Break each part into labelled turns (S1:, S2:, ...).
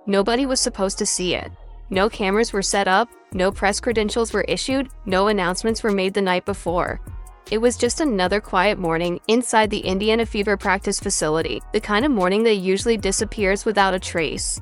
S1: Nobody was supposed to see it. No cameras were set up, no press credentials were issued, no announcements were made the night before. It was just another quiet morning inside the Indiana Fever practice facility, the kind of morning that usually disappears without a trace.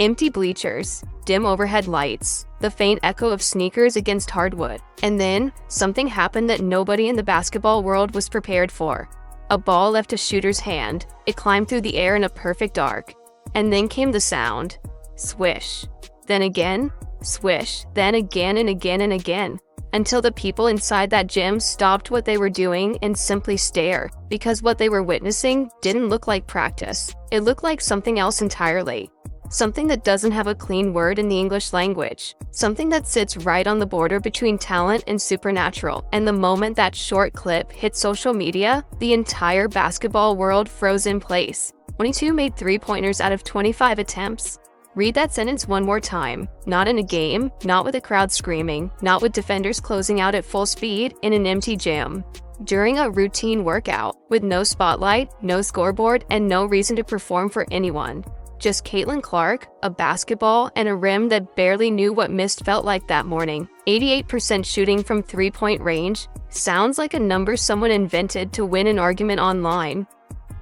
S1: Empty bleachers, dim overhead lights, the faint echo of sneakers against hardwood. And then, something happened that nobody in the basketball world was prepared for. A ball left a shooter's hand. It climbed through the air in a perfect arc. And then came the sound. Swish. Then again, swish, then again and again and again, until the people inside that gym stopped what they were doing and simply stared, because what they were witnessing didn't look like practice. It looked like something else entirely. Something that doesn't have a clean word in the English language. Something that sits right on the border between talent and supernatural. And the moment that short clip hit social media, the entire basketball world froze in place. 22 made three-pointers out of 25 attempts. Read that sentence one more time. Not in a game, not with a crowd screaming, not with defenders closing out at full speed in an empty gym. During a routine workout, with no spotlight, no scoreboard, and no reason to perform for anyone. Just Caitlin Clark, a basketball, and a rim that barely knew what missed felt like that morning. 88% shooting from three-point range sounds like a number someone invented to win an argument online.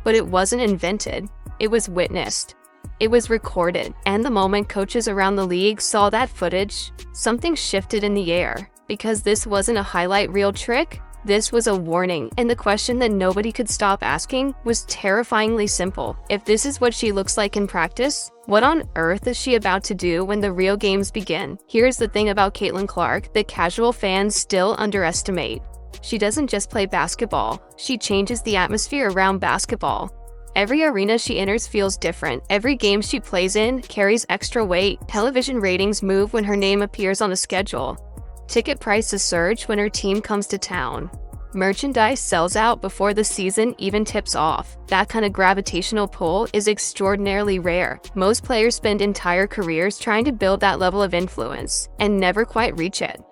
S1: But it wasn't invented. It was witnessed. It was recorded, and the moment coaches around the league saw that footage, something shifted in the air. Because this wasn't a highlight reel trick, this was a warning, and the question that nobody could stop asking was terrifyingly simple. If this is what she looks like in practice, what on earth is she about to do when the real games begin? Here's the thing about Caitlin Clark that casual fans still underestimate. She doesn't just play basketball, she changes the atmosphere around basketball. Every arena she enters feels different. Every game she plays in carries extra weight. Television ratings move when her name appears on a schedule. Ticket prices surge when her team comes to town. Merchandise sells out before the season even tips off. That kind of gravitational pull is extraordinarily rare. Most players spend entire careers trying to build that level of influence and never quite reach it.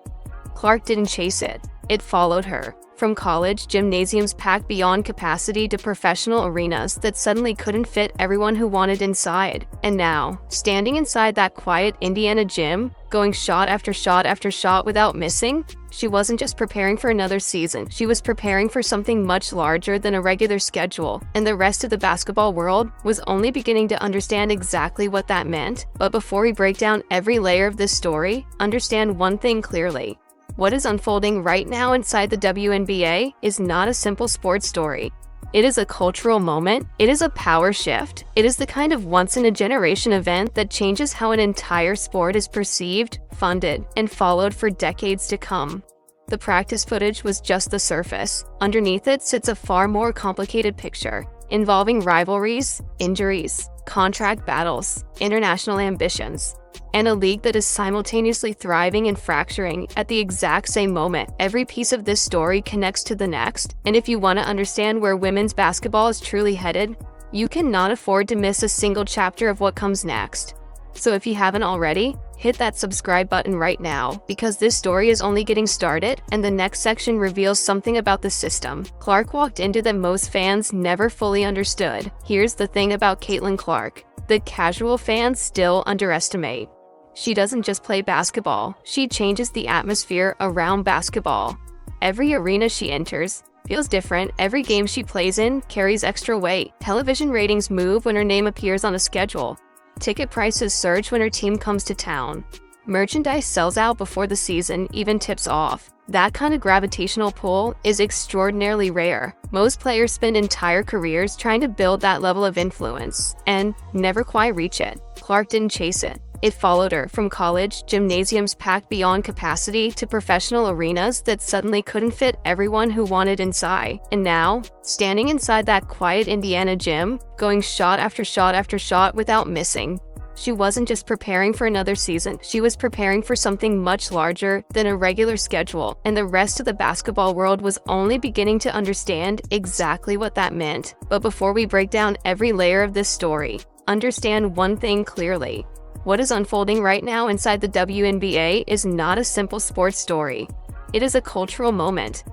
S1: Clark didn't chase it. It followed her. From college gymnasiums packed beyond capacity to professional arenas that suddenly couldn't fit everyone who wanted inside. And now, standing inside that quiet Indiana gym, going shot after shot after shot without missing, she wasn't just preparing for another season. She was preparing for something much larger than a regular schedule, and the rest of the basketball world was only beginning to understand exactly what that meant. But before we break down every layer of this story, understand one thing clearly. What is unfolding right now inside the WNBA is not a simple sports story. It is a cultural moment. It is a power shift. It is the kind of once-in-a-generation event that changes how an entire sport is perceived, funded, and followed for decades to come. The practice footage was just the surface. Underneath it sits a far more complicated picture, involving rivalries, injuries, contract battles, international ambitions, and a league that is simultaneously thriving and fracturing at the exact same moment. Every piece of this story connects to the next, and if you want to understand where women's basketball is truly headed, you cannot afford to miss a single chapter of what comes next. So if you haven't already, hit that subscribe button right now, because this story is only getting started, and the next section reveals something about the system Clark walked into that most fans never fully understood. Here's the thing about Caitlin Clark that casual fans still underestimate. She doesn't just play basketball, she changes the atmosphere around basketball. Every arena she enters feels different. Every game she plays in carries extra weight. Television ratings move when her name appears on a schedule. Ticket prices surge when her team comes to town. Merchandise sells out before the season even tips off. That kind of gravitational pull is extraordinarily rare. Most players spend entire careers trying to build that level of influence and never quite reach it. Clark didn't chase it. It followed her. From college gymnasiums packed beyond capacity to professional arenas that suddenly couldn't fit everyone who wanted inside. And now, standing inside that quiet Indiana gym, going shot after shot after shot without missing. She wasn't just preparing for another season, she was preparing for something much larger than a regular schedule, and the rest of the basketball world was only beginning to understand exactly what that meant. But before we break down every layer of this story, understand one thing clearly. What is unfolding right now inside the WNBA is not a simple sports story. It is a cultural moment.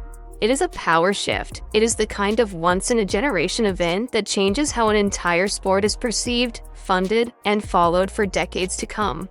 S1: It is a power shift. It is the kind of once-in-a-generation event that changes how an entire sport is perceived, funded, and followed for decades to come.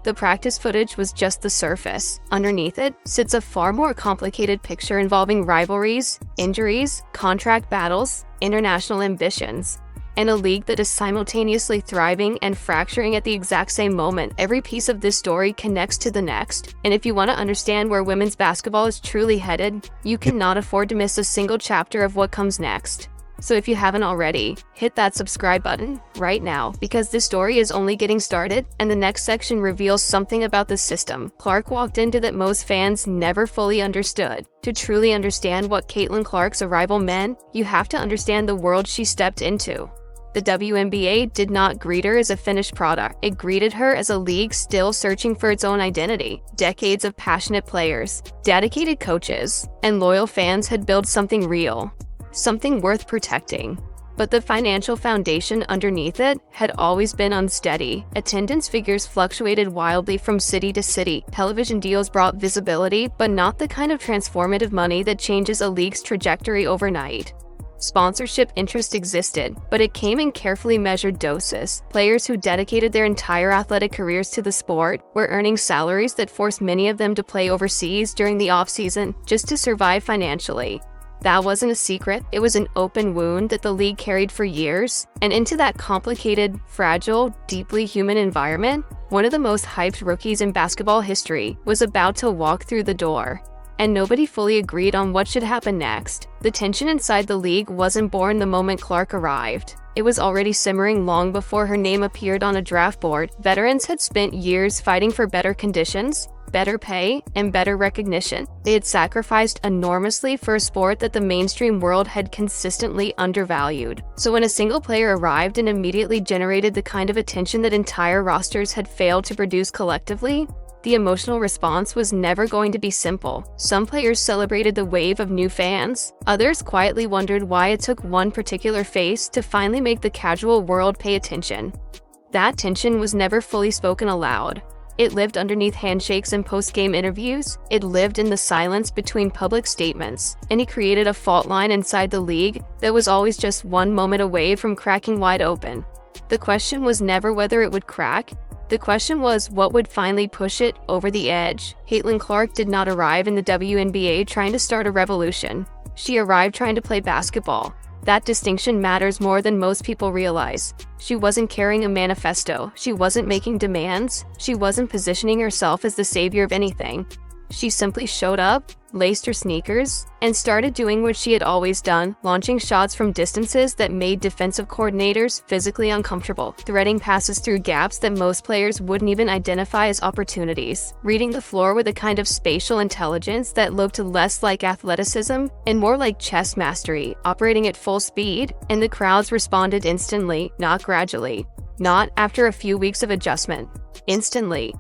S1: The practice footage was just the surface. Underneath it sits a far more complicated picture involving rivalries, injuries, contract battles, international ambitions, and a league that is simultaneously thriving and fracturing at the exact same moment. Every piece of this story connects to the next, and if you want to understand where women's basketball is truly headed, you cannot afford to miss a single chapter of what comes next. So if you haven't already, hit that subscribe button right now, because this story is only getting started, and the next section reveals something about the system Clark walked into that most fans never fully understood. To truly understand what Caitlin Clark's arrival meant, you have to understand the world she stepped into. The WNBA did not greet her as a finished product. It greeted her as a league still searching for its own identity. Decades of passionate players, dedicated coaches, and loyal fans had built something real, something worth protecting. But the financial foundation underneath it had always been unsteady. Attendance figures fluctuated wildly from city to city. Television deals brought visibility, but not the kind of transformative money that changes a league's trajectory overnight. Sponsorship interest existed, but it came in carefully measured doses. Players who dedicated their entire athletic careers to the sport were earning salaries that forced many of them to play overseas during the off-season just to survive financially. That wasn't a secret. It was an open wound that the league carried for years. And into that complicated, fragile, deeply human environment, one of the most hyped rookies in basketball history was about to walk through the door. And nobody fully agreed on what should happen next. The tension inside the league wasn't born the moment Clark arrived. It was already simmering long before her name appeared on a draft board. Veterans had spent years fighting for better conditions, better pay, and better recognition. They had sacrificed enormously for a sport that the mainstream world had consistently undervalued. So when a single player arrived and immediately generated the kind of attention that entire rosters had failed to produce collectively, the emotional response was never going to be simple. Some players celebrated the wave of new fans. Others quietly wondered why it took one particular face to finally make the casual world pay attention. That tension was never fully spoken aloud. It lived underneath handshakes and post-game interviews. It lived in the silence between public statements. And it created a fault line inside the league that was always just one moment away from cracking wide open. The question was never whether it would crack. The question was what would finally push it over the edge. Caitlin Clark did not arrive in the WNBA trying to start a revolution. She arrived trying to play basketball. That distinction matters more than most people realize. She wasn't carrying a manifesto. She wasn't making demands. She wasn't positioning herself as the savior of anything. She simply showed up, laced her sneakers, and started doing what she had always done, launching shots from distances that made defensive coordinators physically uncomfortable, threading passes through gaps that most players wouldn't even identify as opportunities, reading the floor with a kind of spatial intelligence that looked less like athleticism and more like chess mastery, operating at full speed, and the crowds responded instantly, not gradually, not after a few weeks of adjustment, instantly.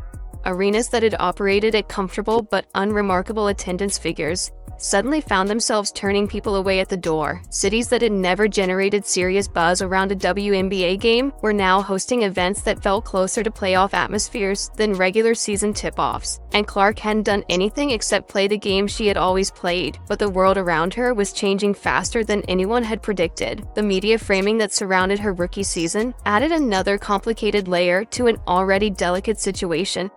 S1: Arenas that had operated at comfortable but unremarkable attendance figures suddenly found themselves turning people away at the door. Cities that had never generated serious buzz around a WNBA game were now hosting events that felt closer to playoff atmospheres than regular season tip-offs. And Clark hadn't done anything except play the game she had always played, but the world around her was changing faster than anyone had predicted. The media framing that surrounded her rookie season added another complicated layer to an already delicate situation.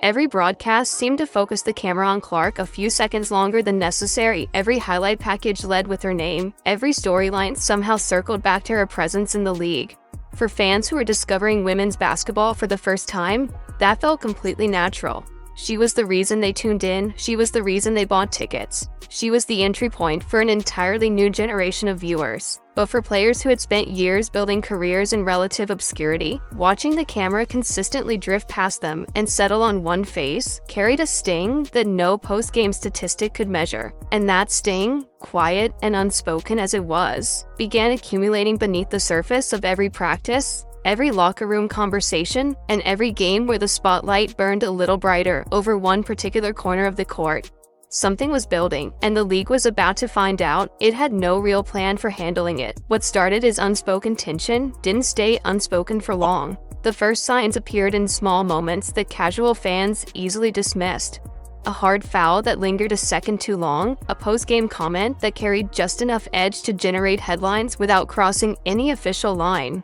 S1: Every broadcast seemed to focus the camera on Clark a few seconds longer than necessary. Every highlight package led with her name. Every storyline somehow circled back to her presence in the league. For fans who were discovering women's basketball for the first time, that felt completely natural. She was the reason they tuned in. She was the reason they bought tickets. She was the entry point for an entirely new generation of viewers. But for players who had spent years building careers in relative obscurity, watching the camera consistently drift past them and settle on one face carried a sting that no post-game statistic could measure. And that sting, quiet and unspoken as it was, began accumulating beneath the surface of every practice, every locker room conversation, and every game where the spotlight burned a little brighter over one particular corner of the court. Something was building, and the league was about to find out. It had no real plan for handling it. What started as unspoken tension didn't stay unspoken for long. The first signs appeared in small moments that casual fans easily dismissed. a hard foul that lingered a second too long, a post-game comment that carried just enough edge to generate headlines without crossing any official line.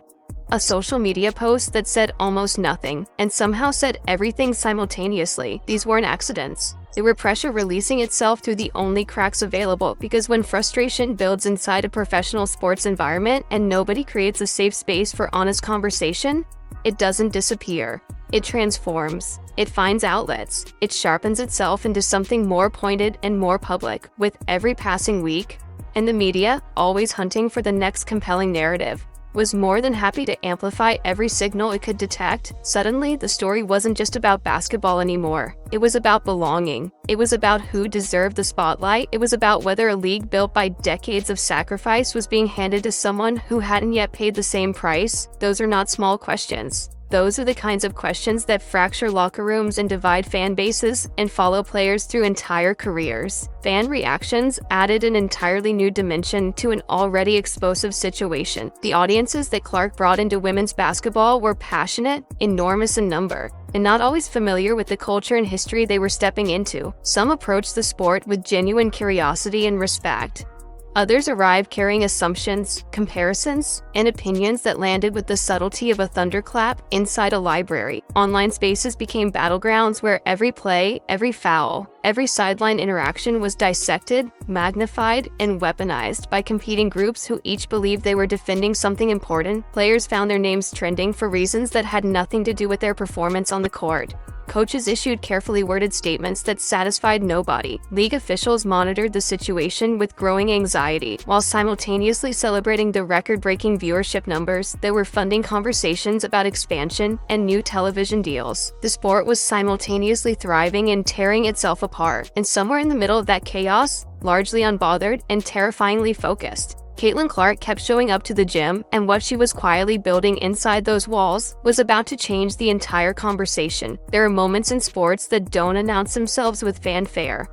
S1: A social media post that said almost nothing and somehow said everything simultaneously. These weren't accidents. They were pressure releasing itself through the only cracks available, because when frustration builds inside a professional sports environment and nobody creates a safe space for honest conversation, it doesn't disappear. It transforms. It finds outlets. It sharpens itself into something more pointed and more public with every passing week. And the media, always hunting for the next compelling narrative, was more than happy to amplify every signal it could detect. Suddenly, the story wasn't just about basketball anymore. It was about belonging. It was about who deserved the spotlight. It was about whether a league built by decades of sacrifice was being handed to someone who hadn't yet paid the same price. Those are not small questions. Those are the kinds of questions that fracture locker rooms and divide fan bases and follow players through entire careers. Fan reactions added an entirely new dimension to an already explosive situation. The audiences that Clark brought into women's basketball were passionate, enormous in number, and not always familiar with the culture and history they were stepping into. Some approached the sport with genuine curiosity and respect. Others arrived carrying assumptions, comparisons, and opinions that landed with the subtlety of a thunderclap inside a library. Online spaces became battlegrounds where every play, every foul, every sideline interaction was dissected, magnified, and weaponized by competing groups who each believed they were defending something important. Players found their names trending for reasons that had nothing to do with their performance on the court. Coaches issued carefully worded statements that satisfied nobody. League officials monitored the situation with growing anxiety, while simultaneously celebrating the record-breaking viewership numbers that were funding conversations about expansion and new television deals. The sport was simultaneously thriving and tearing itself apart, and somewhere in the middle of that chaos, largely unbothered and terrifyingly focused, Caitlin Clark kept showing up to the gym, and what she was quietly building inside those walls was about to change the entire conversation. There are moments in sports that don't announce themselves with fanfare.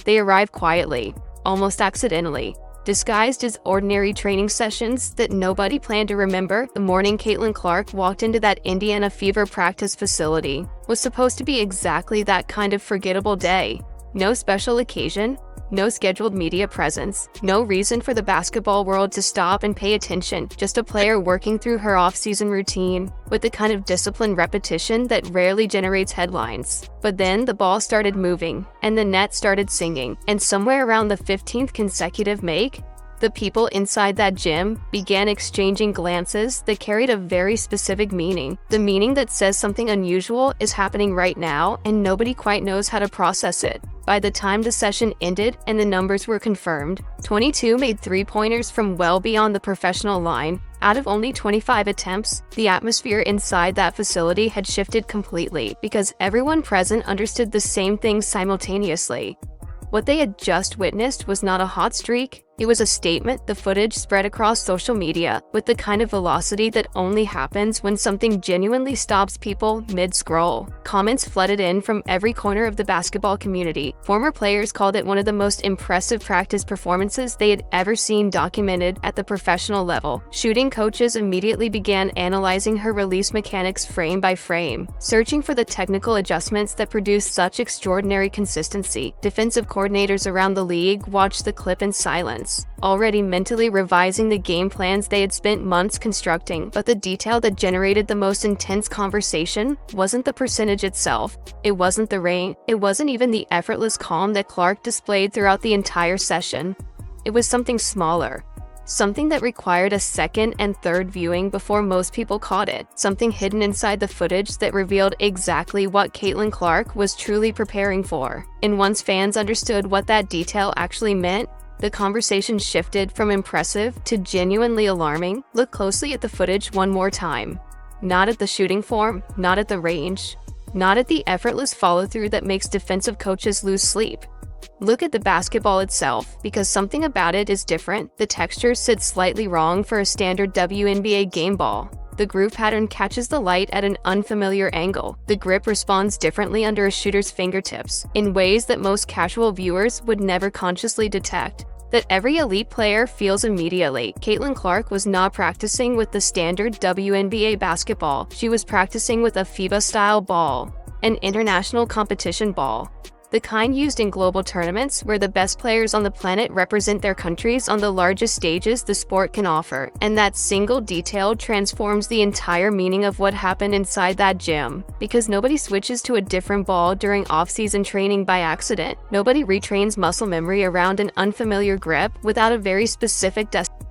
S1: They arrive quietly, almost accidentally, disguised as ordinary training sessions that nobody planned to remember. The morning Caitlin Clark walked into that Indiana Fever practice facility was supposed to be exactly that kind of forgettable day. No special occasion, no scheduled media presence, no reason for the basketball world to stop and pay attention, just a player working through her off-season routine with the kind of disciplined repetition that rarely generates headlines. But then the ball started moving, and the net started singing, and somewhere around the 15th consecutive make, the people inside that gym began exchanging glances that carried a very specific meaning. The meaning that says something unusual is happening right now, and nobody quite knows how to process it. By the time the session ended and the numbers were confirmed, 22 made three-pointers from well beyond the professional line. Out of only 25 attempts, the atmosphere inside that facility had shifted completely because everyone present understood the same thing simultaneously. What they had just witnessed was not a hot streak, it was a statement. The footage spread across social media with the kind of velocity that only happens when something genuinely stops people mid-scroll. Comments flooded in from every corner of the basketball community. Former players called it one of the most impressive practice performances they had ever seen documented at the professional level. Shooting coaches immediately began analyzing her release mechanics frame by frame, searching for the technical adjustments that produced such extraordinary consistency. Defensive coordinators around the league watched the clip in silence, already mentally revising the game plans they had spent months constructing. But the detail that generated the most intense conversation wasn't the percentage itself. It wasn't the rain. It wasn't even the effortless calm that Clark displayed throughout the entire session. It was something smaller. Something that required a second and third viewing before most people caught it. Something hidden inside the footage that revealed exactly what Caitlin Clark was truly preparing for. And once fans understood what that detail actually meant, the conversation shifted from impressive to genuinely alarming. Look closely at the footage one more time. Not at the shooting form, not at the range, not at the effortless follow-through that makes defensive coaches lose sleep. Look at the basketball itself, because something about it is different. The texture sits slightly wrong for a standard WNBA game ball. The groove pattern catches the light at an unfamiliar angle. The grip responds differently under a shooter's fingertips, in ways that most casual viewers would never consciously detect. That every elite player feels immediately. Caitlin Clark was not practicing with the standard WNBA basketball. She was practicing with a FIBA-style ball, an international competition ball. the kind used in global tournaments where the best players on the planet represent their countries on the largest stages the sport can offer. And that single detail transforms the entire meaning of what happened inside that gym. Because nobody switches to a different ball during off-season training by accident. Nobody retrains muscle memory around an unfamiliar grip without a very specific destination.